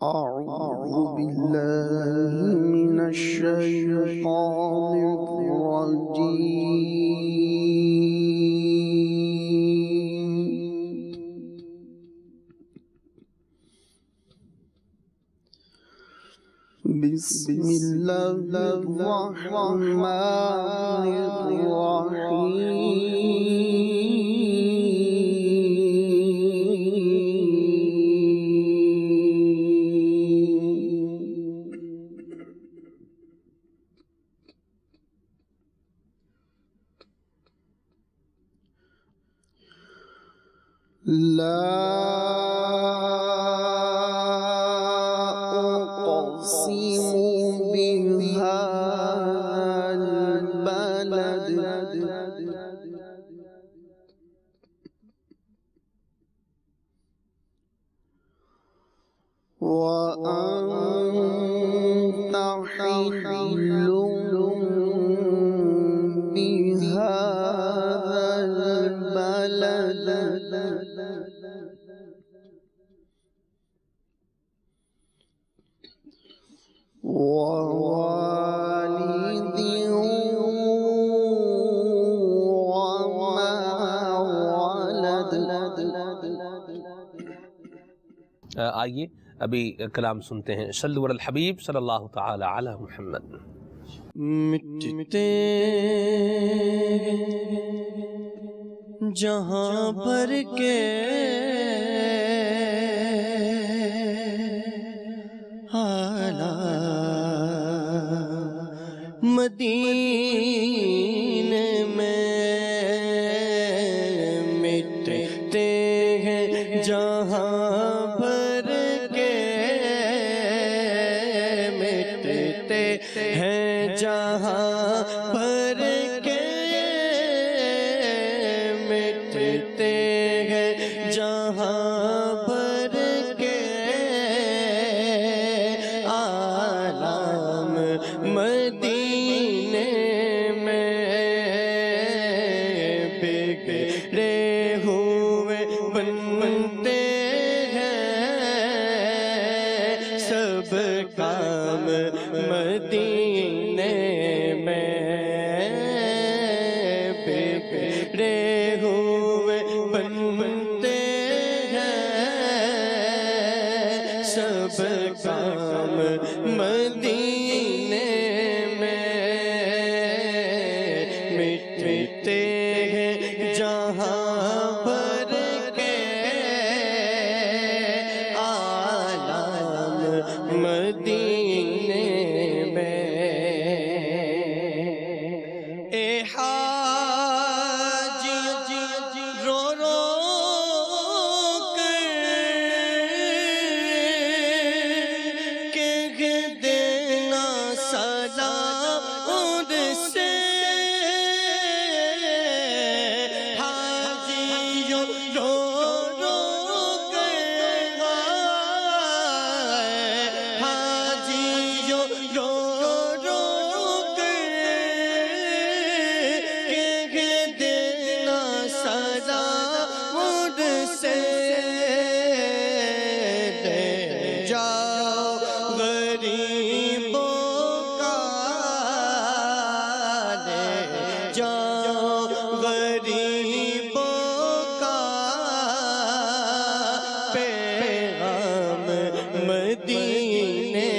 أعوذ بالله من الشيطان الرجيم، بسم الله الرحمن الرحيم، لا أقسم بهذا البلد وأنت حل بهذا البلد ووالد وما ولد. آئیے ابھی کلام سنتے ہیں. صلو علی الحبیب صلی اللہ تعالی علی محمد. مٹتے جہاں پر کے حالات مدینے میں مٹتے ہیں جہاں پر کے مٹتے ہیں جہاں پر کے مٹتے ہیں جہاں پر کے عالم مدینے میں بگڑے ہوئے بنتے ہیں سب کام مدینے میں بگڑے ہوئے بنتے ہیں سب کام مدینے میں مٹتے ہیں جہاں پر کے عالم مدینے میں. اے حاجی رو رو کر کہہ دینا سلام ان سے. حاجی رو رو کر حاجی رو رو کر کہہ دینا سلام ان سے. لے جاؤ غریبوں کا لے جاؤ غریبوں کا پیغام مدینے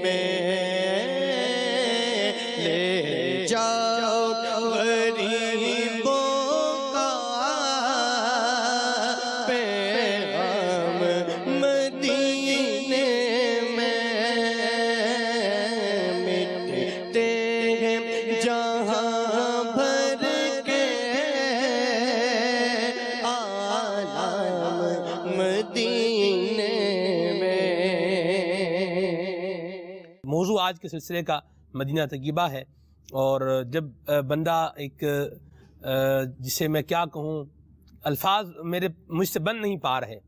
میں. لے جاؤ غریبوں کا پیغام مدینے میں. مٹتے ہیں جہاں بھر کے عالم مدینے میں. موضوع آج کے سلسلے کا مدینہ طیبہ ہے، اور جب بندہ ایک جسے میں کیا کہوں، الفاظ مجھ سے بن نہیں پا رہے.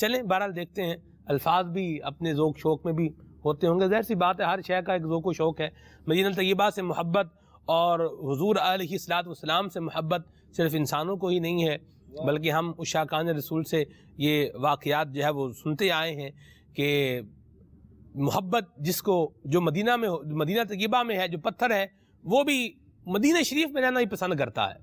چلیں بہرحال دیکھتے ہیں، الفاظ بھی اپنے ذوق شوق میں بھی ہوتے ہوں گے، ظاہر سی بات ہے ہر شے کا ایک ذوق و شوق ہے. مدینہ طیبہ سے محبت اور حضور علیہ الصلوۃ والسلام سے محبت صرف انسانوں کو ہی نہیں ہے، بلکہ ہم عشاقان رسول سے یہ واقعات جو ہے وہ سنتے آئے ہیں کہ محبت جس کو جو مدینہ طیبہ میں ہے، جو پتھر ہے، وہ بھی مدینہ شریف میں رہنا ہی پسند کرتا ہے.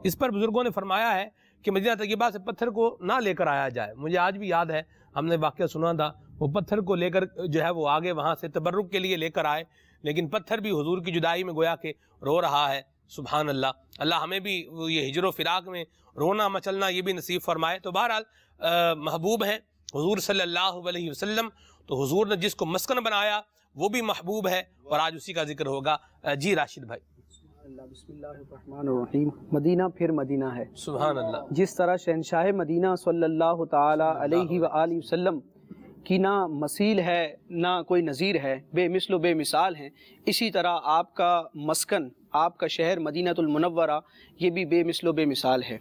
اس پر بزرگوں نے فرمایا ہے کہ مدینہ طیبہ سے پتھر کو نہ لے کر آیا جائے. مجھے آج بھی یاد ہے، ہم نے واقعہ سنا تھا، وہ پتھر کو لے کر جو ہے وہ آگے وہاں سے تبرک کے لیے لے کر آئے، لیکن پتھر بھی حضور کی جدائی میں گویا کہ رو رہا ہے. سبحان اللہ. اللہ ہمیں بھی یہ ہجر و فراق میں رونا مچلنا یہ بھی نصیب فرمائے. تو بہرحال محبوب ہیں حضور صلی اللہ علیہ وسلم، تو حضور نے جس کو مسکن بنایا وہ بھی محبوب ہے، اور آج اسی کا ذکر ہوگا. جی راشد بھائی. بسم اللہ الرحمن الرحیم. مدینہ پھر مدینہ ہے. سبحان اللہ. جس طرح شہنشاہ مدینہ صلی اللہ تعالی علیہ وآلہ وسلم کی نہ مثیل ہے نہ کوئی نظیر ہے، بے مثل و بے مثال ہیں، اسی طرح آپ کا مسکن، آپ کا شہر مدینہ المنورہ یہ بھی بے مثل و بے مثال ہے.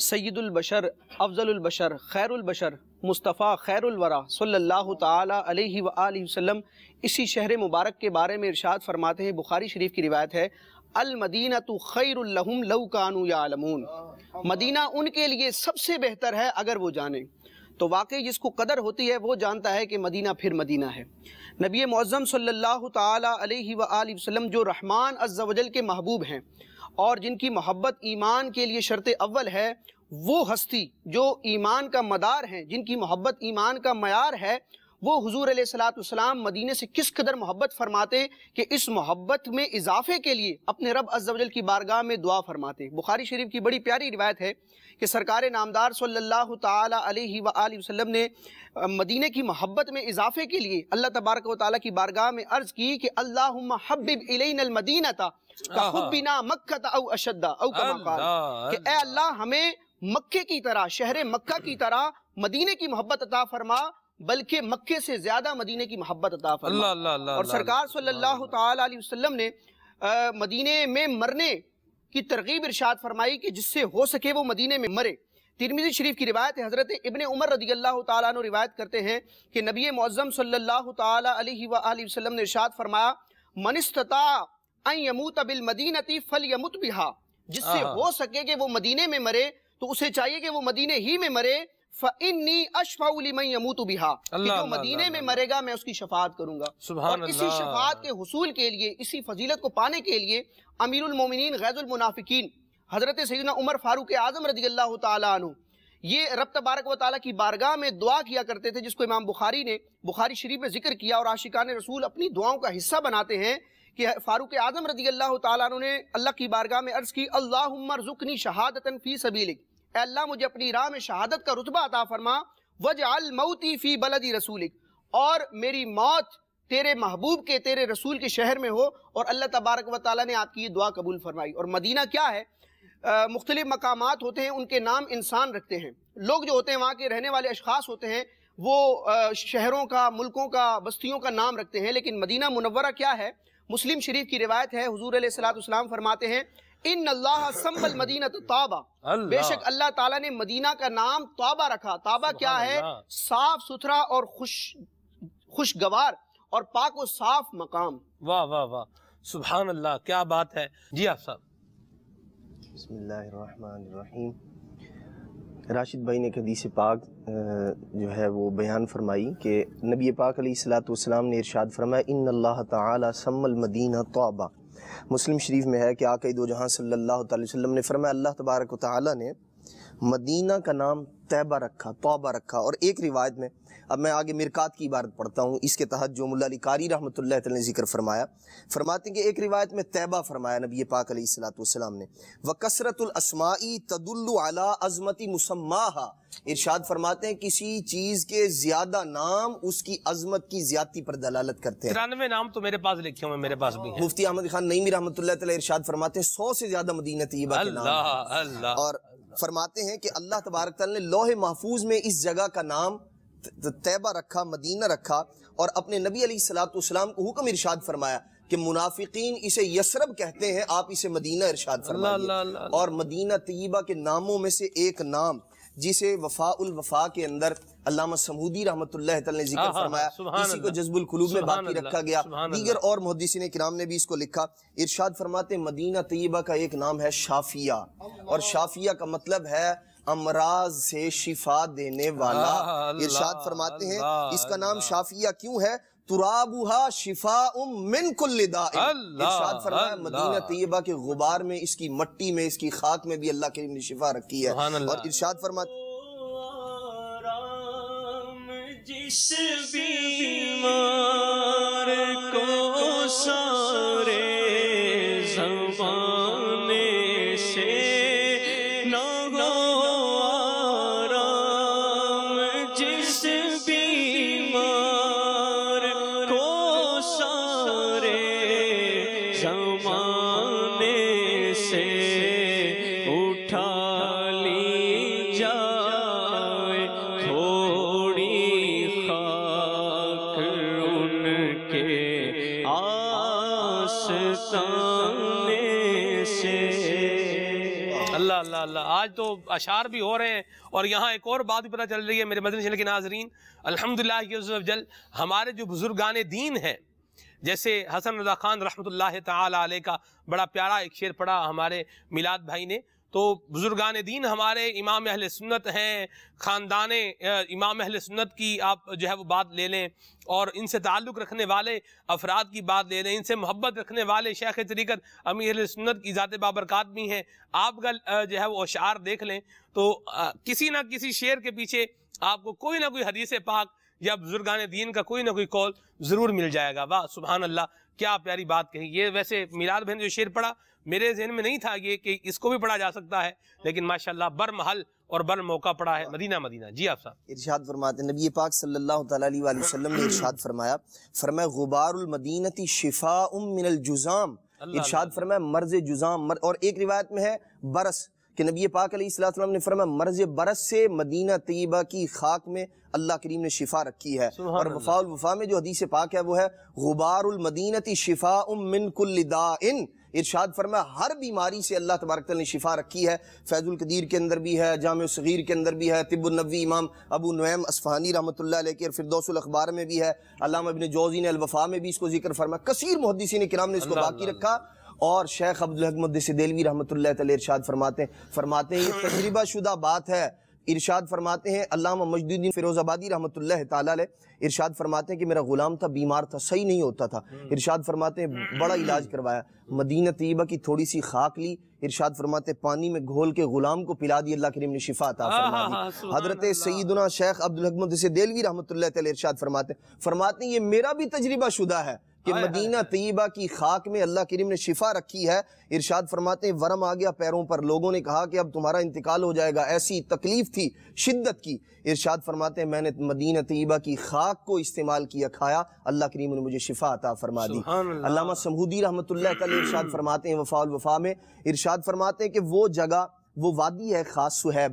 سید البشر، افضل البشر، خیر البشر، مصطفیٰ خیر الورا صلی اللہ تعالی علیہ وآلہ وسلم اسی شہر مبارک کے بارے میں ارشاد فرماتے ہیں، بخاری شریف کی روایت ہے، المدینۃ خیر لہم لو کانوا یعلمون. مدینہ ان کے لیے سب سے بہتر ہے اگر وہ جانیں۔ تو واقعی جس کو قدر ہوتی ہے وہ جانتا ہے کہ مدینہ پھر مدینہ ہے۔ نبی معظم صلی اللہ تعالی علیہ وآلہ وسلم جو رحمان عز و جل کے محبوب ہیں اور جن کی محبت ایمان کے لیے شرط اول ہے، وہ ہستی جو ایمان کا مدار ہیں، جن کی محبت ایمان کا معیار ہے، وہ حضور علیہ الصلوۃ والسلام مدینے سے کس قدر محبت فرماتے کہ اس محبت میں اضافے کے لیے اپنے رب عز و جل کی بارگاہ میں دعا فرماتے۔ بخاری شریف کی بڑی پیاری روایت ہے کہ سرکار نامدار صلی اللہ تعالی علیہ وآلہ وسلم نے مدینے کی محبت میں اضافے کے لیے اللہ تبارک و تعالیٰ کی بارگاہ میں عرض کی کہ اللہم حبب الینا المدینہ کحبنا مکہ او اشد او کما قال، کہ اے اللہ ہمیں مکے کی طرح، شہر مکہ کی طرح مدینے کی محبت عطا فرما، بلکہ مکے سے زیادہ مدینے کی محبت عطا فرما۔ اور سرکار صلی اللہ تعالی علیہ وسلم نے مدینے میں مرنے کی ترغیب ارشاد فرمائی کہ جس سے ہو سکے وہ مدینے میں مرے۔ ترمذی شریف کی روایت ہے، حضرت ابن عمر رضی اللہ تعالیٰ عنہ روایت کرتے ہیں کہ نبی معظم صلی اللہ تعالی علیہ وآلہ وسلم نے ارشاد فرمایا، من استطاع ان یموت بالمدینہ فلیمت بہا، جس سے ہو سکے کہ وہ مدینے میں مرے تو اسے چاہیے کہ وہ مدینے ہی میں مرے۔ فَإِنِّي أَشْفَعُ لِمَنْ يَمُوتُ بِهَا، کہ جو مدینے میں مرے گا میں اس کی شفاعت کروں گا۔ اور اسی شفاعت کے حصول کے لیے، اسی فضیلت کو پانے کے لیے امیر المومنین غیظ المنافقین حضرت سیدنا عمر فاروق اعظم رضی اللہ تعالیٰ عنہ یہ رب تبارک و تعالیٰ کی بارگاہ میں دعا کیا کرتے تھے، جس کو امام بخاری نے بخاری شریف میں ذکر کیا، اور عاشقان رسول اپنی دعاؤں کا حصہ بناتے ہیں کہ فاروق اعظم رضی اللہ تعالیٰ عنہ نے اللہ کی بارگاہ میں عرض کی، اللہم ارزقنی شہادتا فی سبیلک، اے اللہ مجھے اپنی راہ میں شہادت کا رتبہ عطا فرما، وجعل موتی فی بلد رسولک، اور میری موت تیرے محبوب کے، تیرے رسول کے شہر میں ہو۔ اور اللہ تبارک و تعالیٰ نے آپ کی یہ دعا قبول فرمائی۔ اور مدینہ کیا ہے؟ مختلف مقامات ہوتے ہیں، ان کے نام انسان رکھتے ہیں، لوگ جو ہوتے ہیں وہاں کے رہنے والے اشخاص ہوتے ہیں وہ شہروں کا، ملکوں کا، بستیوں کا نام رکھتے ہیں، لیکن مدینہ منورہ کیا ہے؟ مسلم شریف کی روایت ہے، حضور علیہ الصلوۃ والسلام فرماتے ہیں، ان اللہ سمى المدینہ طابہ، بے شک اللہ تعالیٰ نے مدینہ کا نام طابہ رکھا۔ طابہ کیا ہے؟ صاف ستھرا اور خوشگوار اور پاک و صاف مقام۔ واہ واہ واہ، سبحان اللہ، کیا بات ہے۔ جی آپ صاحب۔ بسم اللہ الرحمن الرحیم۔ راشد بھائی نے ایک حدیث پاک جو ہے وہ بیان فرمائی کہ نبی پاک علیہ الصلوۃ والسلام نے ارشاد فرمایا، ان اللہ تعالی سمى المدینہ طابہ۔ مسلم شریف میں ہے کہ آقا دو جہاں صلی اللہ تعالی وسلم نے فرمایا اللہ تبارک و تعالی نے مدینہ کا نام طیبہ رکھا، طابہ رکھا۔ اور ایک روایت میں، اب میں آگے مرکات کی عبارت پڑھتا ہوں، اس کے تحت جو ملا علی قاری رحمۃ اللہ تعالی نے ذکر فرمایا، فرماتے ہیں کہ ایک روایت میں طیبہ فرمایا نبی پاک علیہ الصلوۃ والسلام نے، وَكَثْرَةُ الْأَسْمَاءِ تَدُلُّ عَلَىٰ عَظْمَةِ مُسَمَّاهَا، ارشاد فرماتے ہیں کسی چیز کے زیادہ نام اس کی عظمت کی زیادتی پر دلالت کرتے ہیں۔ 93 نام تو میرے پاس لکھے ہوئے، میرے پاس بھی ہیں۔ مفتی احمد خان نعیمی رحمۃ اللہ تعالی ارشاد فرماتے ہیں 100 سے زیادہ مدینہ طیبہ کے نام ہیں۔ اللہ، اور فرماتے ہیں کہ اللہ تبارک تعالی نے لوح محفوظ میں اس جگہ کا نام طیبہ رکھا، مدینہ رکھا، اور اپنے نبی علیہ الصلوۃ والسلام کو حکم ارشاد فرمایا کہ منافقین اسے یثرب کہتے ہیں، آپ اسے مدینہ ارشاد فرمائیے۔ اور مدینہ طیبہ کے ناموں میں سے ایک نام جسے وفاء الوفا کے اندر علامہ سمودی رحمۃ اللہ تعالی نے ذکر فرمایا، اسی کو جذب القلوب میں باقی رکھا گیا، دیگر اور محدثین کرام نے بھی اس کو لکھا۔ ارشاد فرماتے ہیں مدینہ طیبہ کا ایک نام ہے شافیہ، اور شافیہ کا مطلب ہے امراض سے شفا دینے والا۔ ارشاد فرماتے ہیں اس کا نام شافیہ کیوں ہے؟ ترابها شفاء من کل داء، ارشاد فرمایا مدینہ طیبہ کے غبار میں، اس کی مٹی میں، اس کی خاک میں بھی اللہ کریم نے شفا رکھی ہے۔ اور ارشاد فرماتے جس بیمار کو سارے زمانے سے نہ ہو آرام، جس بیمار کو سارے زمانے سے اٹھا لی جائے تھوڑی خاک ان کے آستانے سے۔ اللہ اللہ اللہ، آج تو اشعار بھی ہو رہے ہیں، اور یہاں ایک اور بات بھی پتہ چل رہی ہے میرے مدنی چینل کے ناظرین، الحمدللہ کہ عز و جل ہمارے جو بزرگان دین ہیں، جیسے حسن رضا خان رحمۃ اللہ تعالی علیہ کا بڑا پیارا ایک شعر پڑھا ہمارے میلاد بھائی نے، تو بزرگان دین ہمارے امام اہل سنت ہیں، خاندان امام اہل سنت کی آپ جو ہے وہ بات لے لیں، اور ان سے تعلق رکھنے والے افراد کی بات لے لیں، ان سے محبت رکھنے والے شیخ طریقت امیر اہل سنت کی ذات بابرکات بھی ہیں، آپ کا جو ہے وہ اشعار دیکھ لیں تو کسی نہ کسی شعر کے پیچھے آپ کو کوئی نہ کوئی حدیث پاک یا بزرگان دین کا کوئی نہ کوئی قول ضرور مل جائے گا۔ واہ سبحان اللہ، کیا پیاری بات کہی۔ یہ ویسے میلاد بہن جو شعر پڑھا میرے ذہن میں نہیں تھا یہ کہ اس کو بھی پڑھا جا سکتا ہے، لیکن ماشاءاللہ برمحل اور بر موقع پڑھا ہے۔ مدینہ مدینہ جی آپ صاحب ارشاد فرماتے ہیں، نبی پاک صلی اللہ تعالیٰ علیہ وآلہ وسلم نے ارشاد فرمایا غبار المدینتی شفاء من الجزام، ارشاد فرمایا مرض جزام، اور ایک روایت میں ہے برس، کہ نبی پاک علیہ السلام نے فرمایا مرض برس سے مدینہ طیبہ کی خاک میں اللہ کریم نے شفا رکھی ہے۔ اور وفاء الوفا میں جو حدیث پاک ہے وہ ہے غبار المدینتی شفاء من کل داء، ارشاد فرمایا ہر بیماری سے اللہ تبارک تعالیٰ نے شفا رکھی ہے۔ فیض القدیر کے اندر بھی ہے، جامع صغیر کے اندر بھی ہے، طب النبوی امام ابو نعیم اصفہانی رحمۃ اللہ علیہ کے اور فردوس الاخبار میں بھی ہے، علامہ ابن جوزی نے الوفا میں بھی اس کو ذکر فرمایا، کثیر محدثین کرام نے اس کو باقی رکھا۔ اور شیخ عبدالحق محدث دہلوی رحمۃ اللہ تعالی ارشاد فرماتے ہیں یہ تجربہ شدہ بات ہے، ارشاد فرماتے ہیں علامہ مجد الدین فیروز آبادی رحمۃ اللہ تعالی علیہ ارشاد فرماتے ہیں کہ میرا غلام تھا، بیمار تھا، صحیح نہیں ہوتا تھا، ارشاد فرماتے ہیں بڑا علاج کروایا، مدینہ طیبہ کی تھوڑی سی خاک لی، ارشاد فرماتے ہیں پانی میں گھول کے غلام کو پلا دی، اللہ کریم نے شفا عطا فرما دی۔ حضرت سیدنا شیخ عبدالحق محدث دہلوی رحمۃ اللہ تعالی ارشاد فرماتے ہیں یہ میرا بھی تجربہ شدہ ہے کہ مدینہ طیبہ کی خاک میں اللہ کریم نے شفا رکھی ہے۔ ارشاد فرماتے ہیں ورم آ گیا پیروں پر، لوگوں نے کہا کہ اب تمہارا انتقال ہو جائے گا، ایسی تکلیف تھی شدت کی، ارشاد فرماتے ہیں میں نے مدینہ طیبہ کی خاک کو استعمال کیا، کھایا، اللہ کریم نے مجھے شفا عطا فرما دی۔ علامہ سمہودی رحمۃ اللہ تعالی ارشاد فرماتے ہیں وفاء الوفا میں، ارشاد فرماتے ہیں کہ وہ جگہ، وہ وادی ہے خاص سہیب،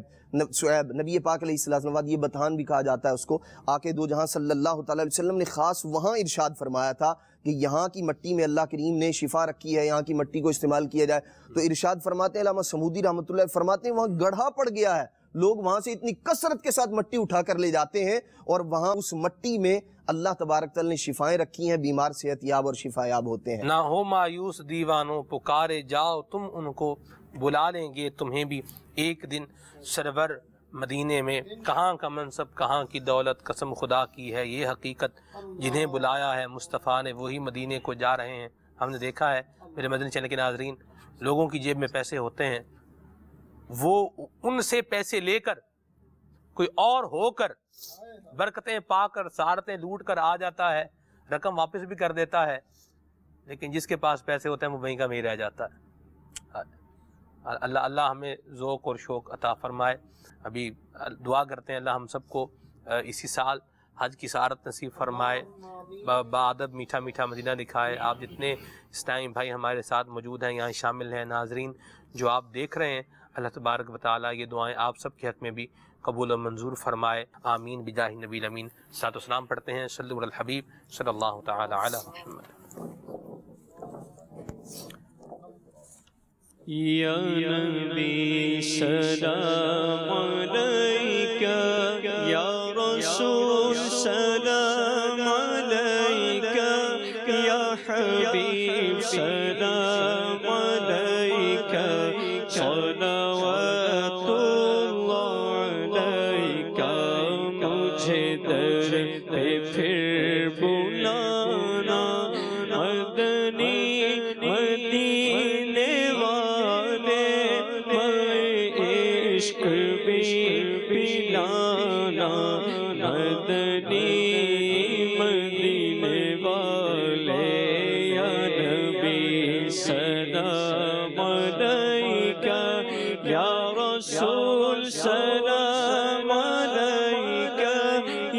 نبی پاک علیہ السلام وادی بطحان بھی کہا جاتا ہے اس کو، آقا دو جہاں صلی اللہ تعالی علیہ وسلم نے خاص وہاں ارشاد فرمایا تھا کہ یہاں کی مٹی میں اللہ کریم نے شفا رکھی ہے، یہاں کی مٹی کو استعمال کیا جائے۔ تو ارشاد فرماتے ہیں علامہ سمودی رحمۃ اللہ فرماتے ہیں وہاں گڑھا پڑ گیا ہے، لوگ وہاں سے اتنی کثرت کے ساتھ مٹی اٹھا کر لے جاتے ہیں، اور وہاں اس مٹی میں اللہ تبارک تعالی نے شفائیں رکھی ہیں، بیمار صحت یاب اور شفا یاب ہوتے ہیں۔ نہ ہو مایوس دیوانوں پکارے جاؤ تم ان کو، بلا لیں گے تمہیں بھی ایک دن سرور مدینے میں، کہاں کا منصب کہاں کی دولت، قسم خدا کی ہے یہ حقیقت، جنہیں بلایا ہے مصطفیٰ نے وہی مدینے کو جا رہے ہیں۔ ہم نے دیکھا ہے میرے مدنی چینل کے ناظرین، لوگوں کی جیب میں پیسے ہوتے ہیں، وہ ان سے پیسے لے کر کوئی اور ہو کر برکتیں پا کر سعادتیں لوٹ کر آ جاتا ہے، رقم واپس بھی کر دیتا ہے، لیکن جس کے پاس پیسے ہوتے ہیں وہ وہیں کا وہیں رہ جاتا ہے۔ اللہ ہمیں ذوق اور شوق عطا فرمائے۔ ابھی دعا کرتے ہیں اللہ ہم سب کو اسی سال حج کی سعادت نصیب فرمائے، بادب میٹھا میٹھا مدینہ دکھائے۔ آپ جتنے اسلامی بھائی ہمارے ساتھ موجود ہیں، یہاں شامل ہیں، ناظرین جو آپ دیکھ رہے ہیں، اللہ تبارک و تعالیٰ یہ دعائیں آپ سب کے حق میں بھی قبول و منظور فرمائے، آمین بجاہ نبی الامین۔ صلاۃ و سلام پڑھتے ہیں صلو علی الحبیب صلی اللہ تعالی علی محمد۔ یا نبی سلام علیکہ، یا رسول سلام علیکہ، یا حبیب سلام علیکہ، صلوات اللہ علیکہ، مجھے در پہ پھر بلانا، مدنی مدینے عشق بھی پلانا، مدنی مدینے والے، یا نبی سلام علیکہ، یا رسول سلام علیکہ،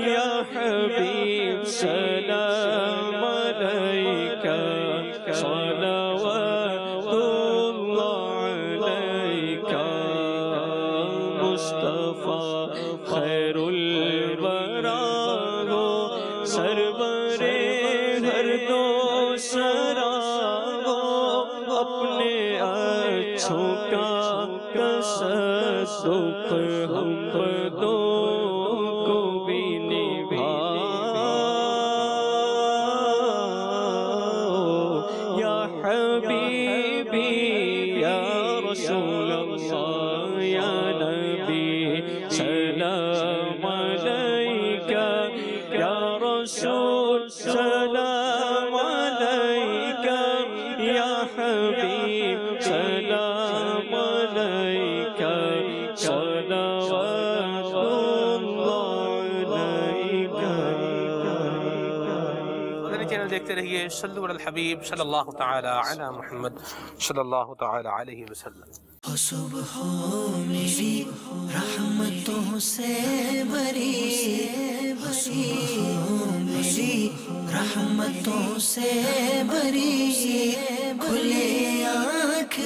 یا حبیب سلام علیکہ، صلوات اللہ علیکہ، مصطفیٰ خیر الورا ہو، سرور ہر دو سرا ہو، اپنے اچھوں کا تصدق ہم بدوں کو بھی نبھاؤ، یا حبیبی یا رسول اللہ۔ رسول سلام علیکہ یا حبیب سلام علیکہ صلوات اللہ علیکہ. مدنی چینل دیکھتے رہیے. صلو علی الحبیب صلی اللہ تعالی علی محمد صلی اللہ تعالی علیہ وسلم. صبح میری رحمتوں سے بری، میری رحمتوں سے بری، کھلے آنکھ